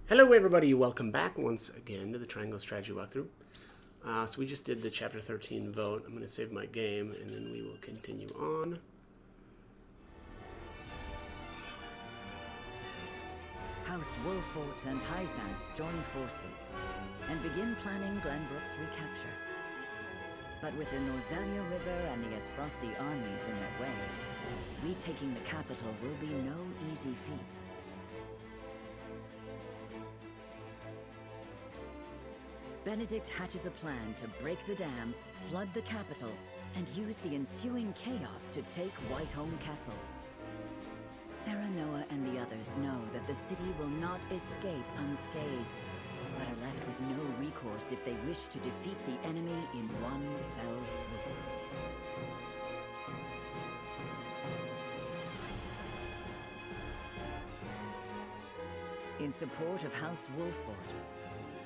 Hello everybody, welcome back once again to the Triangle Strategy Walkthrough. So we just did the Chapter 13 vote. I'm going to save my game and then we will continue on. House Wolfort and Hysant join forces and begin planning Glenbrook's recapture. But with the Norzelia River and the Esfrosti armies in their way, retaking the capital will be no easy feat. Benedict hatches a plan to break the dam, flood the capital, and use the ensuing chaos to take Whiteholm Castle. Serenoa and the others know that the city will not escape unscathed, but are left with no recourse if they wish to defeat the enemy in one fell swoop. In support of House Wolfort,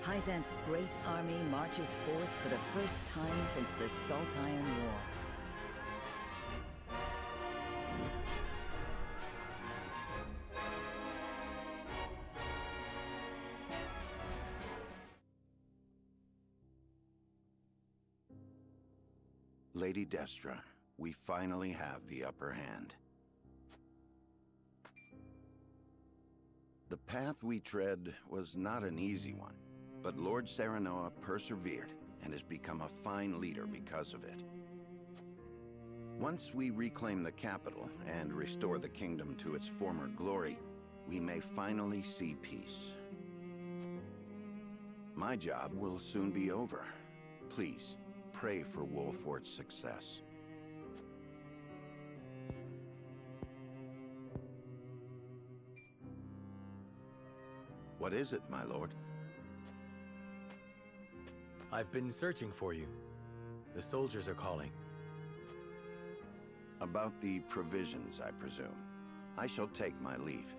Hysant's great army marches forth for the first time since the Saltiron War. Lady Destra, we finally have the upper hand. The path we tread was not an easy one, but Lord Serenoa persevered and has become a fine leader because of it. Once we reclaim the capital and restore the kingdom to its former glory, we may finally see peace. My job will soon be over. Please, pray for Wolfort's success. What is it, my lord? I've been searching for you. The soldiers are calling. About the provisions, I presume. I shall take my leave.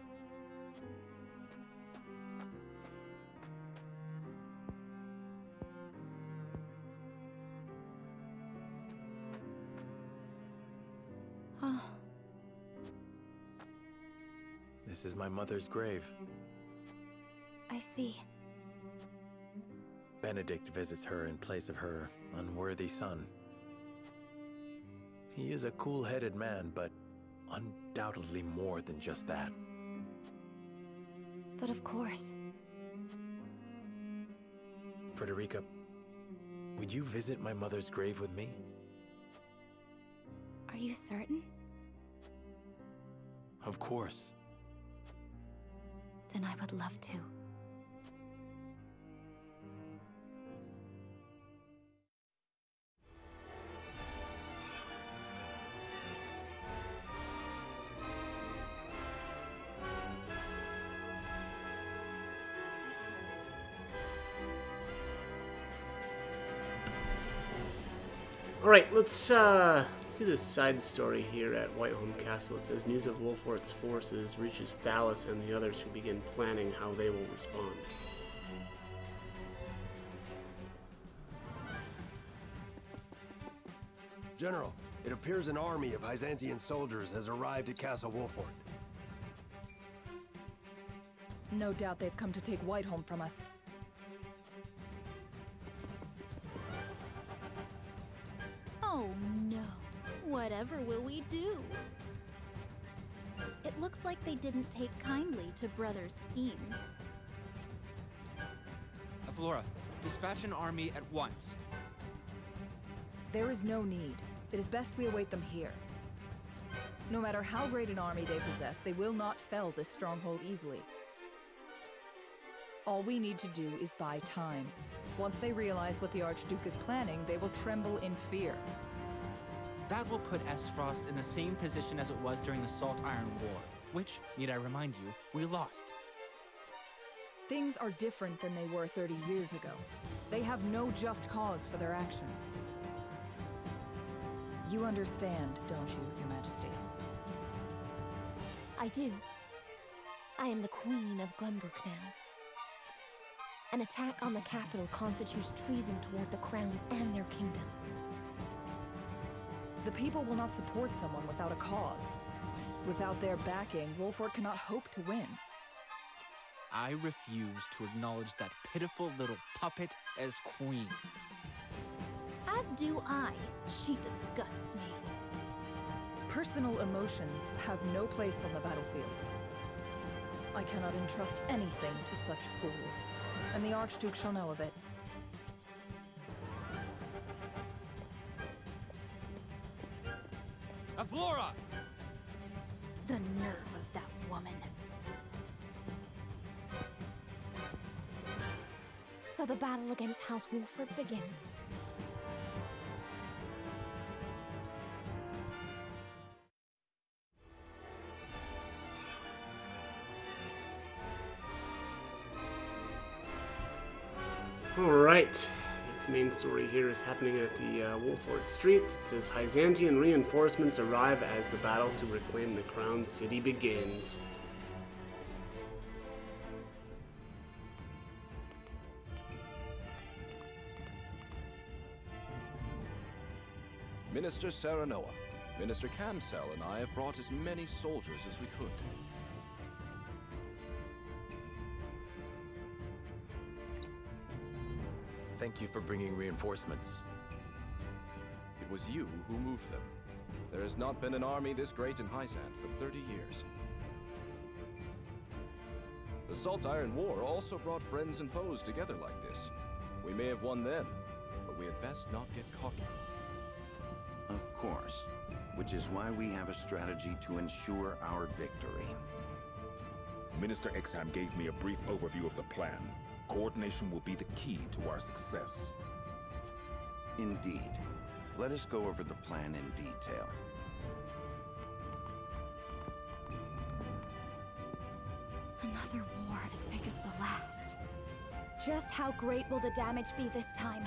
Oh. This is my mother's grave. I see. Benedict visits her in place of her unworthy son. He is a cool-headed man, but undoubtedly more than just that. But of course. Frederica, would you visit my mother's grave with me? Are you certain? Of course. Then I would love to. Alright, let's do this side story here at Whiteholm Castle. It says news of Wolfort's forces reaches Thalos and the others who begin planning how they will respond. General, it appears an army of Hyzantian soldiers has arrived at Castle Wolfort. No doubt they've come to take Whiteholm from us. Oh no. Whatever will we do? It looks like they didn't take kindly to Brother's schemes. Flora, dispatch an army at once. There is no need. It is best we await them here. No matter how great an army they possess, they will not fell this stronghold easily. All we need to do is buy time. Once they realize what the Archduke is planning, they will tremble in fear. That will put Esfrost in the same position as it was during the Saltiron War, which, need I remind you, we lost. Things are different than they were 30 years ago. They have no just cause for their actions. You understand, don't you, Your Majesty? I do. I am the Queen of Glenbrook now. An attack on the capital constitutes treason toward the crown and their kingdom. The people will not support someone without a cause. Without their backing, Wolfort cannot hope to win. I refuse to acknowledge that pitiful little puppet as queen. As do I. She disgusts me. Personal emotions have no place on the battlefield. I cannot entrust anything to such fools, and the Archduke shall know of it. Avlora! The nerve of that woman. So the battle against House Wolford begins. Alright, its main story here is happening at the Wolford streets. It says Byzantian reinforcements arrive as the battle to reclaim the crown city begins. Minister Serenoa, Minister Kamsel and I have brought as many soldiers as we could. Thank you for bringing reinforcements. It was you who moved them. There has not been an army this great in Hyzant for 30 years. The Salt Iron War also brought friends and foes together like this. We may have won then, but we had best not get cocky. Of course, which is why we have a strategy to ensure our victory. Minister Exham gave me a brief overview of the plan. Coordination will be the key to our success. Indeed. Let us go over the plan in detail. Another war as big as the last. Just how great will the damage be this time?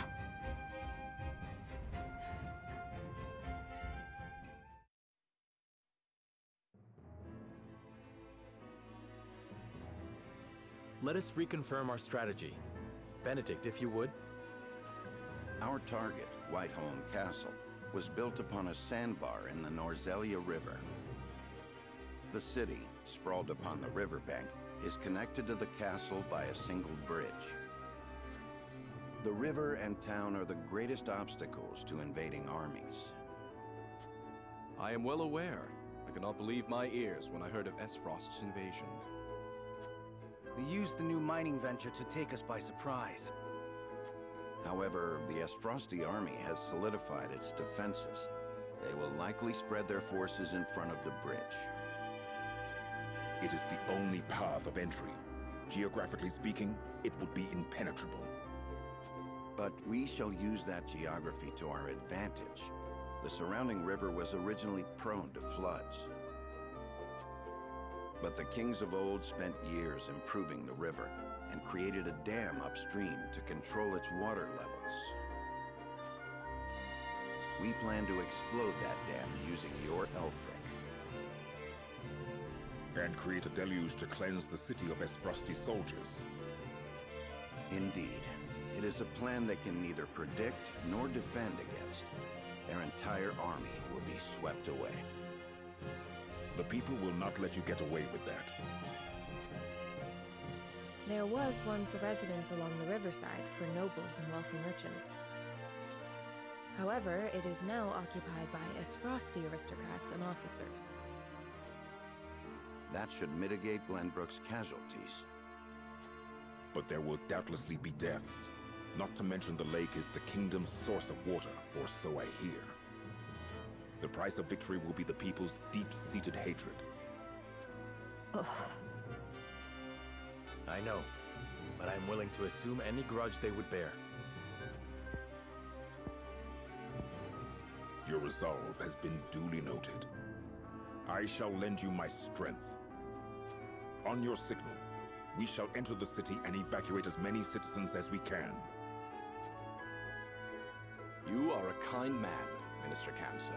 Let us reconfirm our strategy. Benedict, if you would. Our target, Whiteholm Castle, was built upon a sandbar in the Norzelia River. The city, sprawled upon the riverbank, is connected to the castle by a single bridge. The river and town are the greatest obstacles to invading armies. I am well aware. I could not believe my ears when I heard of Esfrost's invasion. They used the new mining venture to take us by surprise. However, the Esfrosti army has solidified its defenses. They will likely spread their forces in front of the bridge. It is the only path of entry. Geographically speaking, it would be impenetrable. But we shall use that geography to our advantage. The surrounding river was originally prone to floods. But the kings of old spent years improving the river and created a dam upstream to control its water levels. We plan to explode that dam using your Elfric. And create a deluge to cleanse the city of Esfrosti soldiers. Indeed. It is a plan they can neither predict nor defend against. Their entire army will be swept away. The people will not let you get away with that. There was once a residence along the riverside for nobles and wealthy merchants. However, it is now occupied by Esfrosti aristocrats and officers. That should mitigate Glenbrook's casualties. But there will doubtlessly be deaths. Not to mention the lake is the kingdom's source of water, or so I hear. The price of victory will be the people's deep-seated hatred. Ugh. I know, but I'm willing to assume any grudge they would bear. Your resolve has been duly noted. I shall lend you my strength. On your signal, we shall enter the city and evacuate as many citizens as we can. You are a kind man, Minister Kamsel.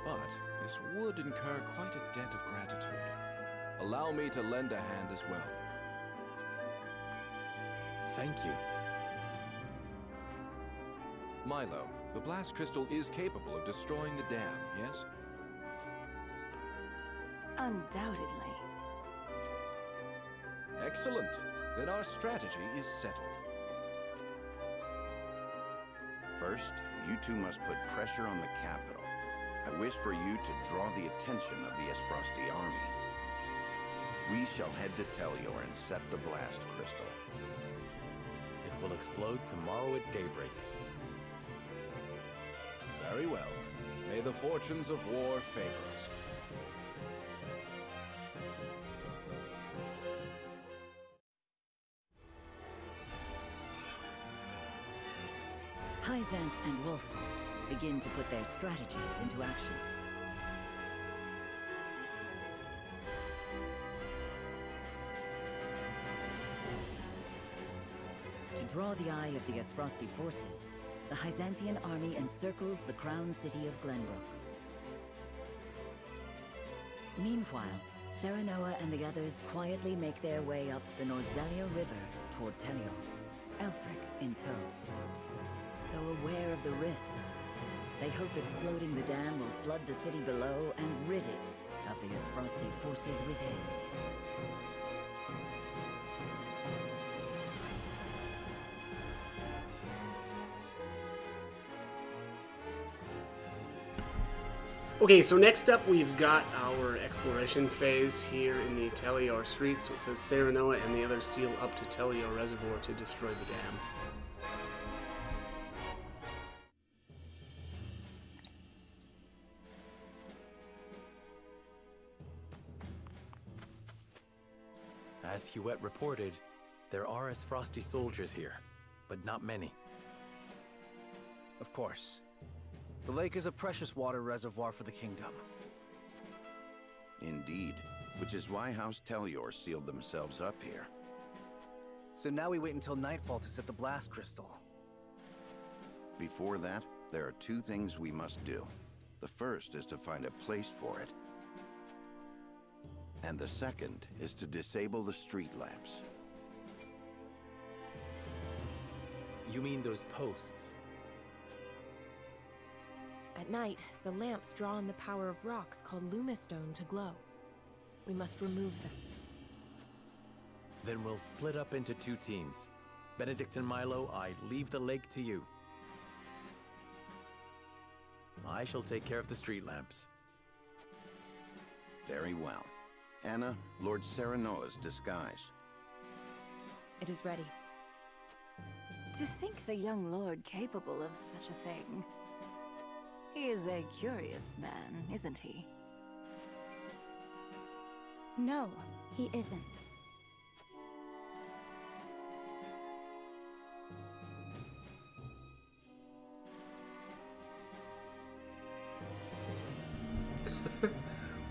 But this would incur quite a debt of gratitude. Allow me to lend a hand as well. Thank you. Milo, the blast crystal is capable of destroying the dam, yes? Undoubtedly. Excellent. Then our strategy is settled. First, you two must put pressure on the capital. I wish for you to draw the attention of the Esfrosti army. We shall head to Telior and set the blast crystal. It will explode tomorrow at daybreak. Very well. May the fortunes of war favor us. Hyzant and Wolford begin to put their strategies into action. To draw the eye of the Esfrosti forces, the Hyzantian army encircles the crown city of Glenbrook. Meanwhile, Serenoa and the others quietly make their way up the Norzelia River toward Telior, Aelfric in tow. Though aware of the risks, they hope exploding the dam will flood the city below and rid it of the Esfrosti forces within. Okay, so next up we've got our exploration phase here in the Telior streets. So it says Serenoa and the others seal up to Telior Reservoir to destroy the dam. As Huet reported, there are Esfrosti soldiers here, but not many. Of course. The lake is a precious water reservoir for the kingdom. Indeed, which is why House Telior sealed themselves up here. So now we wait until nightfall to set the blast crystal. Before that, there are two things we must do. The first is to find a place for it. And the second is to disable the street lamps. You mean those posts? At night, the lamps draw on the power of rocks called Lumistone to glow. We must remove them. Then we'll split up into two teams. Benedict and Milo, I leave the lake to you. I shall take care of the street lamps. Very well. Anna, Lord Serenoa's disguise. It is ready. To think the young lord capable of such a thing. He is a curious man, isn't he? No, he isn't.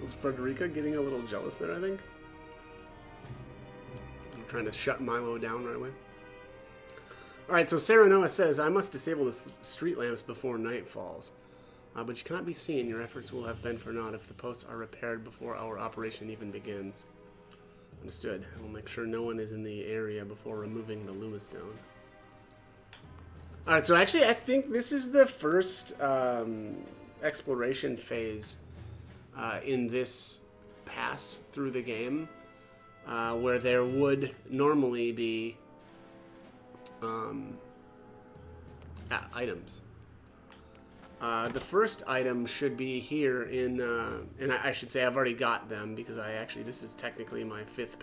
Was Frederica getting a little jealous there, I think? I'm trying to shut Milo down right away. Alright, so Serenoa says, I must disable the street lamps before night falls. But you cannot be seen. Your efforts will have been for naught if the posts are repaired before our operation even begins. Understood. I will make sure no one is in the area before removing the Lumistone. Alright, so actually I think this is the first exploration phase in this pass through the game where there would normally be items. The first item should be here in, and I should say I've already got them because this is technically my fifth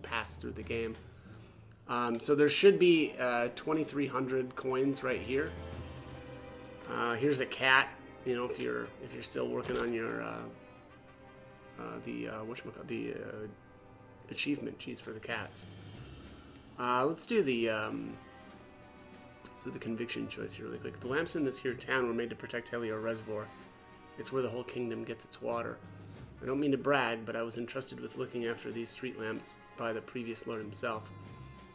pass through the game. So there should be 2,300 coins right here. Here's a cat. You know, if you're still working on your the achievement, geez, for the cats. Let's do the conviction choice here really quick. The lamps in this here town were made to protect Telior Reservoir. It's where the whole kingdom gets its water. I don't mean to brag, but I was entrusted with looking after these street lamps by the previous lord himself.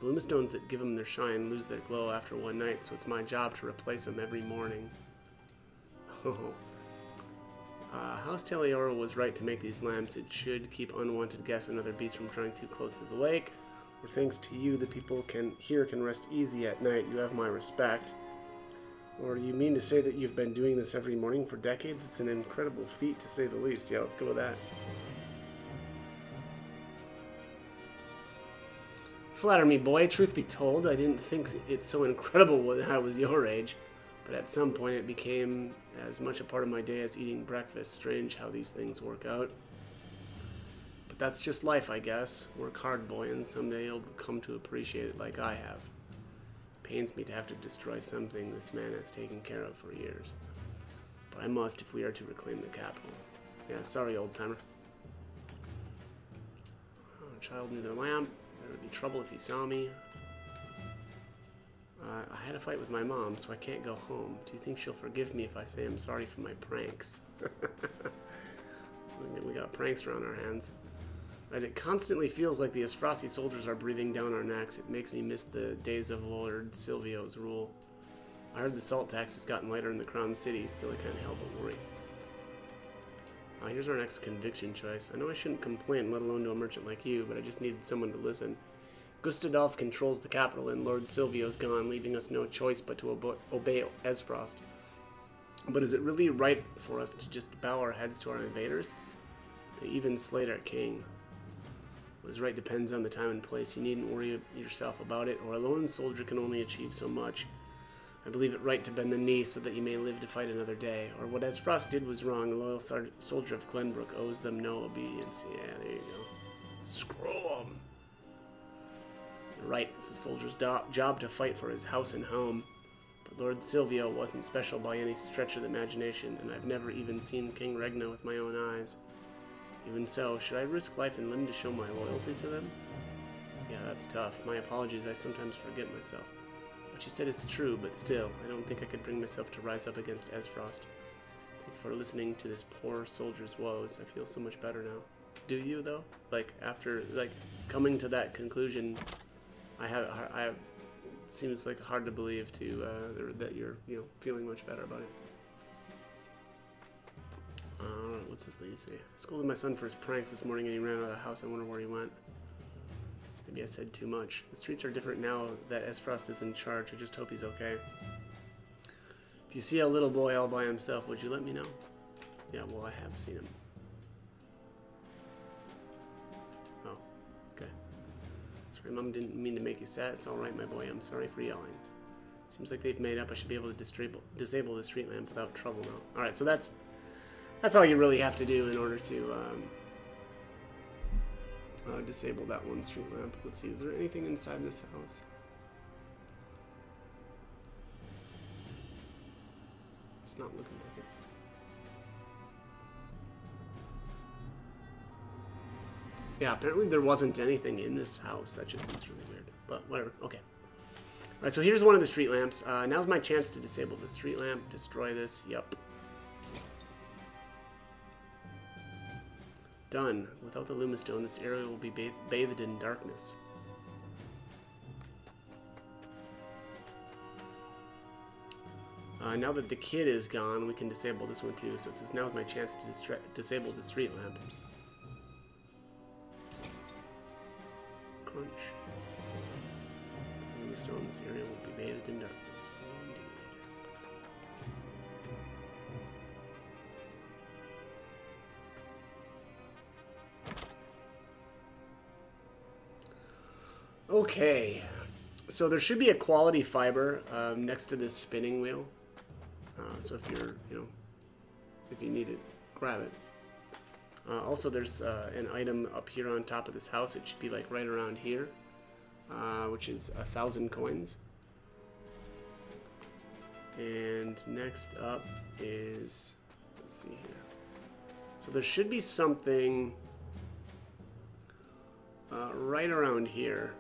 The Lumistones that give them their shine lose their glow after one night, so it's my job to replace them every morning. House Telior was right to make these lamps. It should keep unwanted guests and other beasts from trying too close to the lake. Or thanks to you, the people here can rest easy at night. You have my respect. Or do you mean to say that you've been doing this every morning for decades? It's an incredible feat, to say the least. Yeah, let's go with that. Flatter me, boy. Truth be told, I didn't think it so incredible when I was your age, but at some point it became as much a part of my day as eating breakfast. Strange how these things work out. But that's just life, I guess. Work hard, boy, and someday you'll come to appreciate it like I have. Pains me to have to destroy something this man has taken care of for years. But I must if we are to reclaim the capital. Yeah, sorry, old-timer. Oh, child near the lamp. There would be trouble if he saw me. I had a fight with my mom, so I can't go home. Do you think she'll forgive me if I say I'm sorry for my pranks? We got prankster on our hands. Right, it constantly feels like the Esfrosti soldiers are breathing down our necks. It makes me miss the days of Lord Silvio's rule. I heard the salt tax has gotten lighter in the Crown City, still I can't help but worry. Here's our next conviction choice. I know I shouldn't complain, let alone to a merchant like you, but I just needed someone to listen. Gustadolf controls the capital, and Lord Silvio's gone, leaving us no choice but to obey Esfrost. But is it really right for us to just bow our heads to our invaders? They even slayed our king. What is right depends on the time and place. You needn't worry yourself about it, or a lone soldier can only achieve so much. I believe it right to bend the knee so that you may live to fight another day. Or what Esfrost did was wrong. A loyal soldier of Glenbrook owes them no obedience. Yeah, there you go. Screw 'em. You're right, it's a soldier's job to fight for his house and home. But Lord Silvio wasn't special by any stretch of the imagination, and I've never even seen King Regna with my own eyes. Even so, should I risk life and limb to show my loyalty to them? Yeah, that's tough. My apologies, I sometimes forget myself. What you said is true, but still, I don't think I could bring myself to rise up against Esfrost. Thank you for listening to this poor soldier's woes. I feel so much better now. Do you, though? Like, after, like, coming to that conclusion, it seems like hard to believe, too, that you're, feeling much better about it. Alright, what's this lady say? I scolded my son for his pranks this morning and he ran out of the house. I wonder where he went. Maybe I said too much. The streets are different now that Esfrost is in charge. I just hope he's okay. If you see a little boy all by himself, would you let me know? Yeah, well, I have seen him. Oh, okay. Sorry, Mom, didn't mean to make you sad. It's alright, my boy. I'm sorry for yelling. Seems like they've made up. I should be able to disable the street lamp without trouble now. Alright, so that's all you really have to do in order to disable that one street lamp. Let's see, is there anything inside this house? It's not looking like it. Yeah, apparently there wasn't anything in this house. That just seems really weird, but whatever. Okay. Alright, so here's one of the street lamps. Now's my chance to disable the street lamp. Destroy this. Yep. Done. Without the Lumistone, this area will be bathed in darkness. Now that the kid is gone, we can disable this one too. So it says now is my chance to disable the street lamp. Crunch. The Lumistone, this area will be bathed in darkness. Okay, so there should be a quality fiber next to this spinning wheel. So if you're, if you need it, grab it. Also, there's an item up here on top of this house. It should be like right around here, which is 1,000 coins. And next up is, let's see here. So there should be something right around here.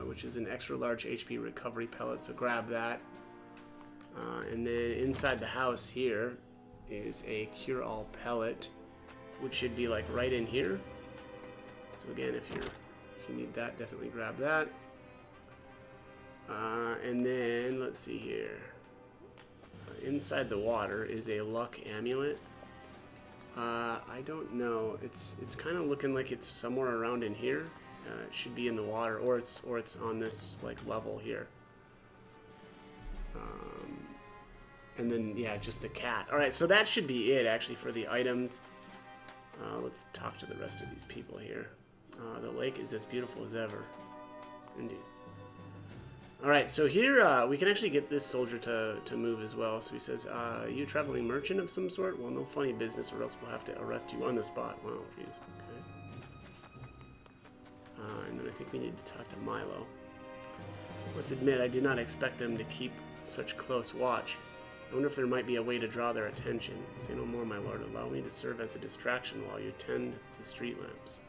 Which is an extra large HP recovery pellet, so grab that. And then inside the house here is a cure-all pellet, which should be like right in here. So again, if you need that, definitely grab that. And then let's see here. Inside the water is a luck amulet. I don't know. It's kind of looking like it's somewhere around in here. It should be in the water, or it's on this like level here. And then yeah, just the cat. All right, so that should be it actually for the items. Let's talk to the rest of these people here. The lake is as beautiful as ever. Indeed. Alright, so here we can actually get this soldier to move as well. So he says, you traveling merchant of some sort? Well, no funny business or else we'll have to arrest you on the spot. Wow, jeez. Okay. And then I think we need to talk to Milo. I must admit, I did not expect them to keep such close watch. I wonder if there might be a way to draw their attention. Say no more, my lord. Allow me to serve as a distraction while you tend the street lamps.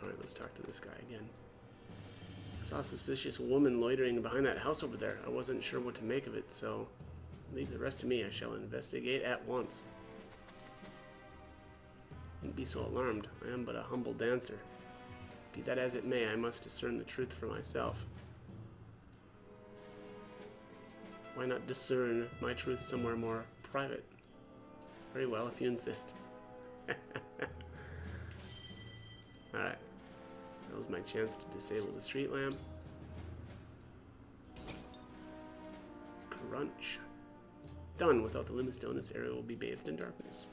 Alright, let's talk to this guy again. I saw a suspicious woman loitering behind that house over there. I wasn't sure what to make of it, so leave the rest to me. I shall investigate at once. Don't be so alarmed. I am but a humble dancer. Be that as it may, I must discern the truth for myself. Why not discern my truth somewhere more private? Very well, if you insist. Alright. That was my chance to disable the street lamp. Crunch. Done. Without the Luma Stone, this area will be bathed in darkness.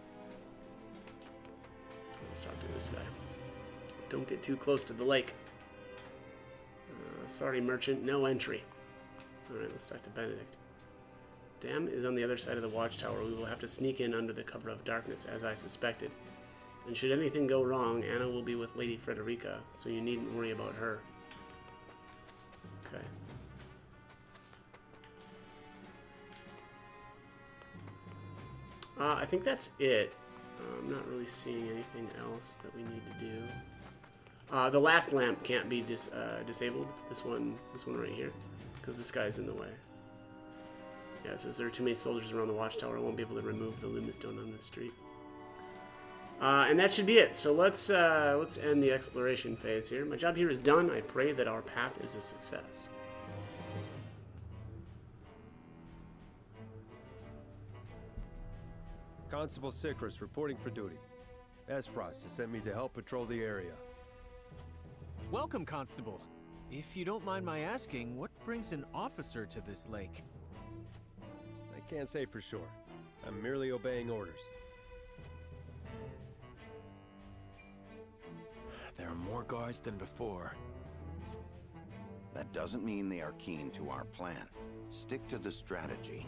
Let's talk to this guy. Don't get too close to the lake. Sorry, merchant. No entry. Alright, let's talk to Benedict. Dam is on the other side of the watchtower. We will have to sneak in under the cover of darkness, as I suspected. And should anything go wrong, Anna will be with Lady Frederica, so you needn't worry about her. Okay. I think that's it. I'm not really seeing anything else that we need to do. The last lamp can't be disabled. This one right here, because this guy's in the way. Yeah, it says there are too many soldiers around the watchtower. I won't be able to remove the Luma Stone on the street. And that should be it. So let's end the exploration phase here. My job here is done. I pray that our path is a success. Constable Sicrus reporting for duty. Esfrost has sent me to help patrol the area. Welcome, Constable. If you don't mind my asking, what brings an officer to this lake? I can't say for sure. I'm merely obeying orders. There are more guards than before. That doesn't mean they are keen to our plan. Stick to the strategy.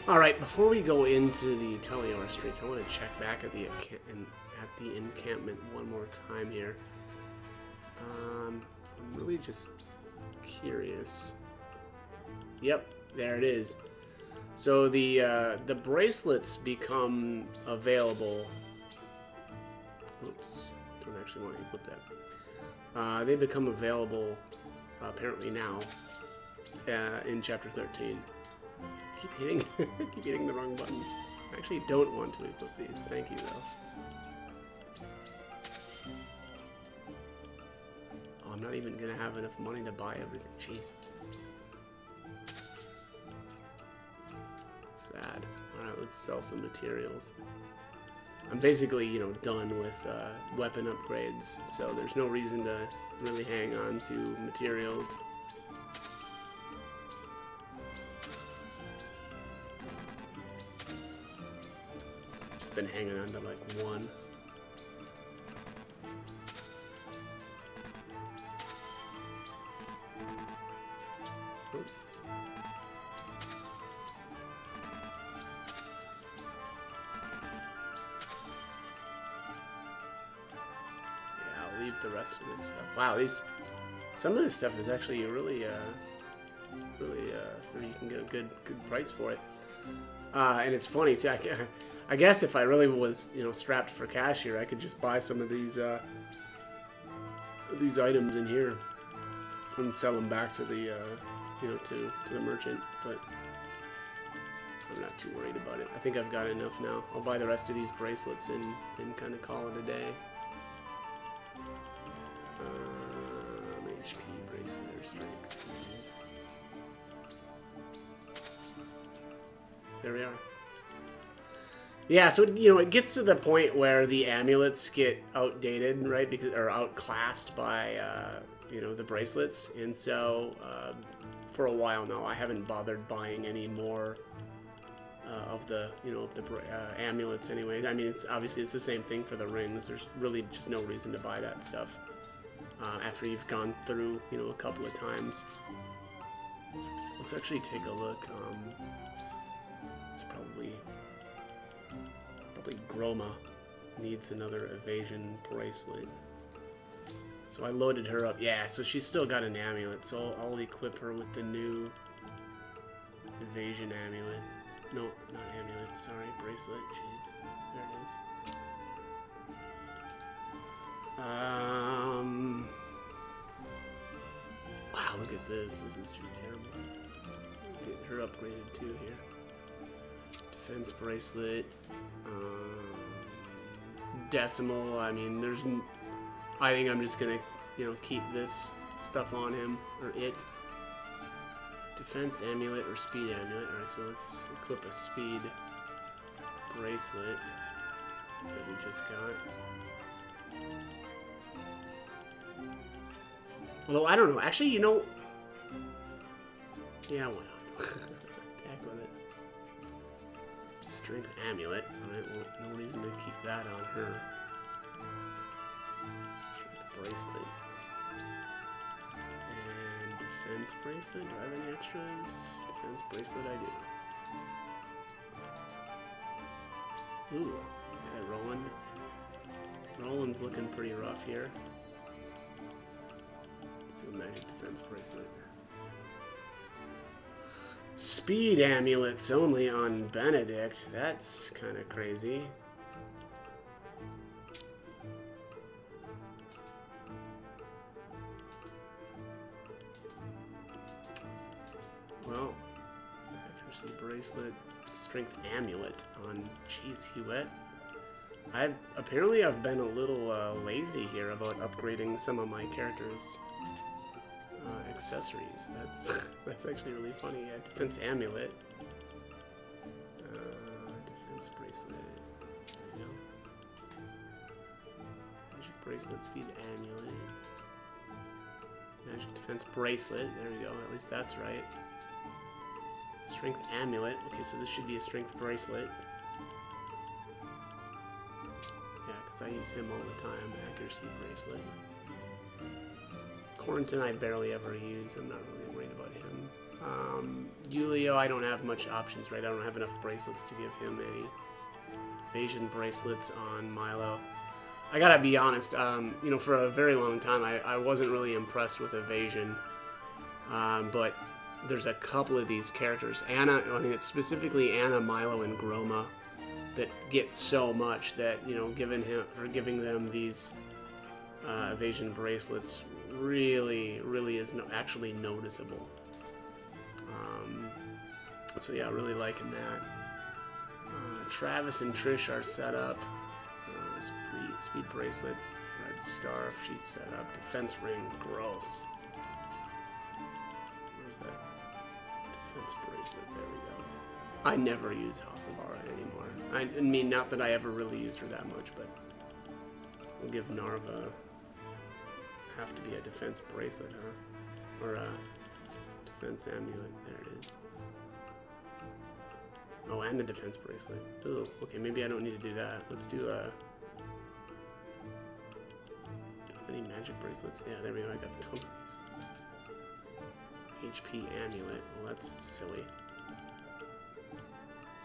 Alright, before we go into the Talior streets, I want to check back at the encampment one more time here. I'm really just curious. Yep, there it is. So the bracelets become available. Oops, don't actually want to equip that. They become available apparently now in Chapter 13. Keep hitting the wrong buttons. I actually don't want to equip these. Thank you though. Oh, I'm not even gonna have enough money to buy everything. Jeez. Sad. Alright, let's sell some materials. I'm basically, you know, done with weapon upgrades, so there's no reason to really hang on to materials. Just been hanging on to like one. Oh. Leave the rest of this stuff. Wow, some of this stuff is actually really, you can get a good price for it. And it's funny too. I guess if I really was, you know, strapped for cash here, I could just buy some of these items in here and sell them back to the, you know, to the merchant. But I'm not too worried about it. I think I've got enough now. I'll buy the rest of these bracelets and kind of call it a day. HP, bracelet, strength. There we are. Yeah, so it gets to the point where the amulets get outdated, right? Because or outclassed by the bracelets, and so for a while now, I haven't bothered buying any more of the amulets. Anyway, I mean, it's obviously the same thing for the rings. There's really just no reason to buy that stuff after you've gone through a couple of times. Let's actually take a look. It's probably Groma needs another evasion bracelet. So I loaded her up. Yeah, so she's still got an amulet. So I'll equip her with the new evasion amulet. No, not amulet. Sorry, bracelet. Jeez, there it is. Wow, look at this. This is just terrible. Get her upgraded too here. Defense bracelet. Decimal. I mean, I think I'm just gonna, keep this stuff on him or it. Defense amulet or speed amulet. All right, so let's equip a speed bracelet that we just got. Although I don't know. Actually, yeah, why not? Heck with it. Strength amulet. Alright, well, no reason to keep that on her. Strength bracelet. And defense bracelet. Do I have any extras? Defense bracelet, I do. Ooh. Okay, Roland. Roland's looking pretty rough here. Let's do a magic defense bracelet. Speed amulets only on Benedict. That's kind of crazy. Well, accuracy bracelet, strength amulet on Cheese Huet. Apparently I've been a little lazy here about upgrading some of my characters' accessories. That's actually really funny. Yeah, defense amulet, defense bracelet. There you go. Magic bracelet, speed amulet, magic defense bracelet. There we go. At least that's right. Strength amulet. Okay, so this should be a strength bracelet. Yeah, because I use him all the time. Accuracy bracelet. Quarantine I barely ever use. I'm not really worried about him. Julio, I don't have much options, right? I don't have enough bracelets to give him any evasion bracelets on Milo. I gotta be honest, for a very long time I wasn't really impressed with evasion. But there's a couple of these characters, it's specifically Anna, Milo, and Groma, that get so much that, giving them these evasion bracelets really is actually noticeable. So yeah, really liking that. Travis and Trish are set up. Speed bracelet, red scarf, she's set up. Defense ring, gross. Where's that defense bracelet? There we go. I never use Hasabara anymore. I mean, not that I ever really used her that much, but we'll give Narva have to be a defense bracelet, huh? Or a defense amulet. There it is. Oh, and the defense bracelet. Ooh, okay, maybe I don't need to do that. Let's do a... Any magic bracelets? Yeah, there we go. I got tons of these. HP amulet. Well, that's silly.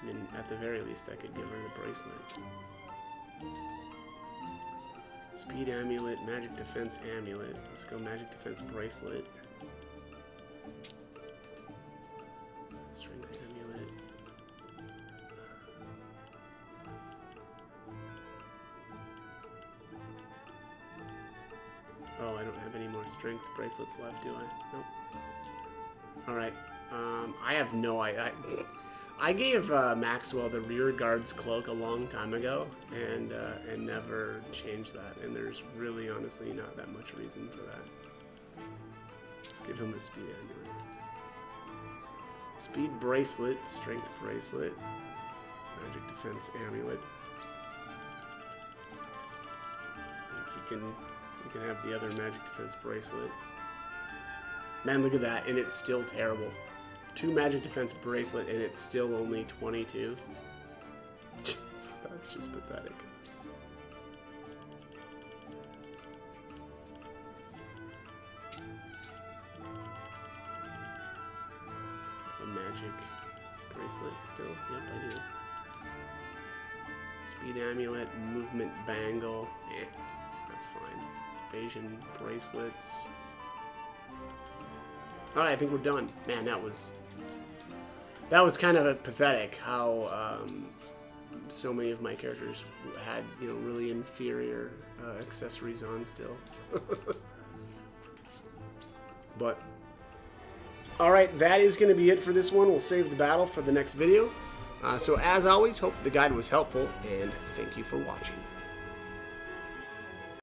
I mean, at the very least, I could give her the bracelet. Speed amulet, magic defense amulet. Let's go magic defense bracelet. Strength amulet. Oh, I don't have any more strength bracelets left, do I? Nope. Alright. I have no idea. I gave Maxwell the rear guard's cloak a long time ago, and never changed that. And there's really, honestly, not that much reason for that. Let's give him a speed amulet. Speed bracelet, strength bracelet. Magic defense amulet. I think you can have the other magic defense bracelet. Man, look at that, and it's still terrible. 2 magic defense bracelet, and it's still only 22. That's just pathetic. A magic bracelet still? Yep, I do. Speed amulet, movement bangle. Eh, that's fine. Evasion bracelets. Alright, I think we're done. Man, that was kind of pathetic how so many of my characters had, you know, really inferior accessories on still. But alright, that is going to be it for this one. We'll save the battle for the next video. So as always, hope the guide was helpful, and thank you for watching.